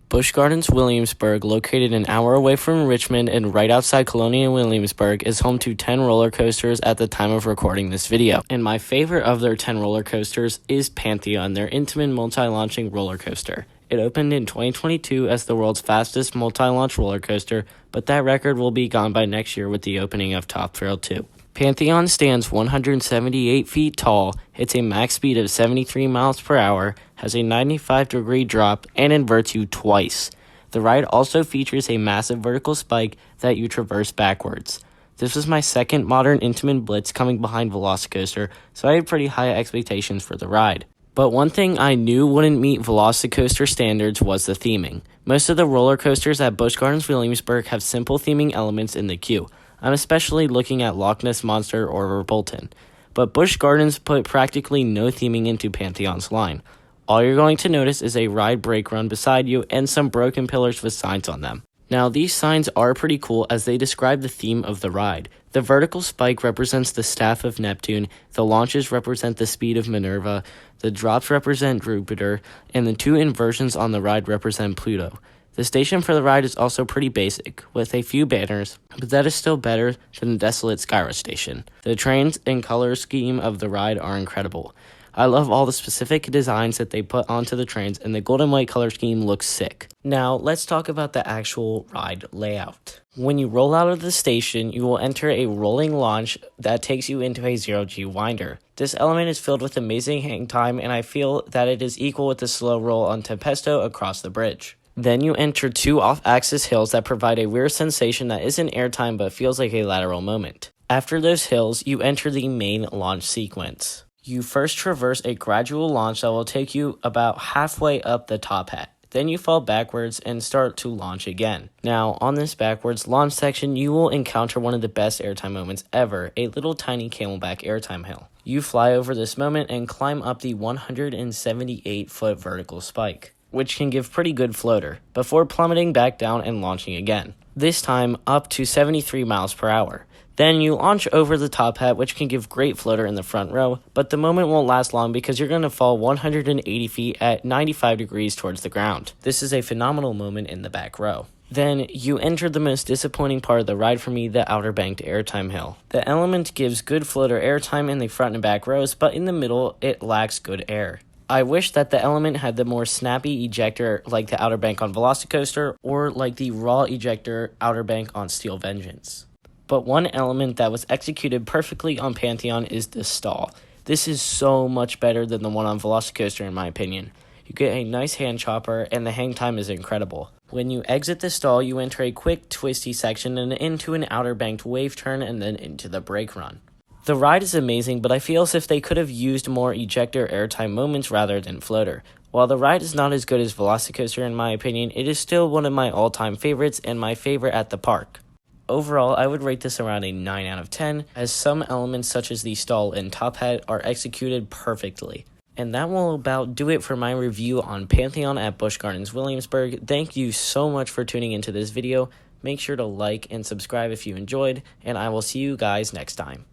Busch Gardens, Williamsburg, located an hour away from Richmond and right outside Colonial Williamsburg, is home to 10 roller coasters at the time of recording this video. And my favorite of their 10 roller coasters is Pantheon, their Intamin multi-launching roller coaster. It opened in 2022 as the world's fastest multi-launch roller coaster, but that record will be gone by next year with the opening of Top Thrill 2. Pantheon stands 178 feet tall, hits a max speed of 73 miles per hour, has a 95-degree drop, and inverts you twice. The ride also features a massive vertical spike that you traverse backwards. This was my second modern Intamin Blitz coming behind Velocicoaster, so I had pretty high expectations for the ride. But one thing I knew wouldn't meet Velocicoaster standards was the theming. Most of the roller coasters at Busch Gardens Williamsburg have simple theming elements in the queue. I'm especially looking at Loch Ness Monster or Bolton. But Busch Gardens put practically no theming into Pantheon's line. All you're going to notice is a ride brake run beside you and some broken pillars with signs on them. Now, these signs are pretty cool as they describe the theme of the ride. The vertical spike represents the staff of Neptune, the launches represent the speed of Minerva, the drops represent Jupiter, and the two inversions on the ride represent Pluto. The station for the ride is also pretty basic, with a few banners, but that is still better than the desolate Skyrush station. The trains and color scheme of the ride are incredible. I love all the specific designs that they put onto the trains, and the golden white color scheme looks sick. Now, let's talk about the actual ride layout. When you roll out of the station, you will enter a rolling launch that takes you into a zero-G winder. This element is filled with amazing hang time, and I feel that it is equal with the slow roll on Tempesto across the bridge. Then you enter two off-axis hills that provide a weird sensation that isn't airtime but feels like a lateral moment. After those hills, you enter the main launch sequence. You first traverse a gradual launch that will take you about halfway up the top hat. Then you fall backwards and start to launch again. Now, on this backwards launch section, you will encounter one of the best airtime moments ever, a little tiny camelback airtime hill. You fly over this moment and climb up the 178-foot vertical spike, which can give pretty good floater, before plummeting back down and launching again, this time up to 73 miles per hour. Then you launch over the top hat, which can give great floater in the front row, but the moment won't last long because you're going to fall 180 feet at 95 degrees towards the ground. This is a phenomenal moment in the back row. Then you enter the most disappointing part of the ride for me, the outer banked airtime hill. The element gives good floater airtime in the front and back rows, but in the middle it lacks good air. I wish that the element had the more snappy ejector like the outer bank on Velocicoaster or like the raw ejector outer bank on Steel Vengeance. But one element that was executed perfectly on Pantheon is the stall. This is so much better than the one on Velocicoaster in my opinion. You get a nice hand chopper and the hang time is incredible. When you exit the stall, you enter a quick twisty section and into an outer banked wave turn and then into the brake run. The ride is amazing, but I feel as if they could have used more ejector airtime moments rather than floater. While the ride is not as good as Velocicoaster in my opinion, it is still one of my all-time favorites and my favorite at the park. Overall, I would rate this around a 9 out of 10, as some elements such as the stall and top hat are executed perfectly. And that will about do it for my review on Pantheon at Busch Gardens Williamsburg. Thank you so much for tuning into this video. Make sure to like and subscribe if you enjoyed, and I will see you guys next time.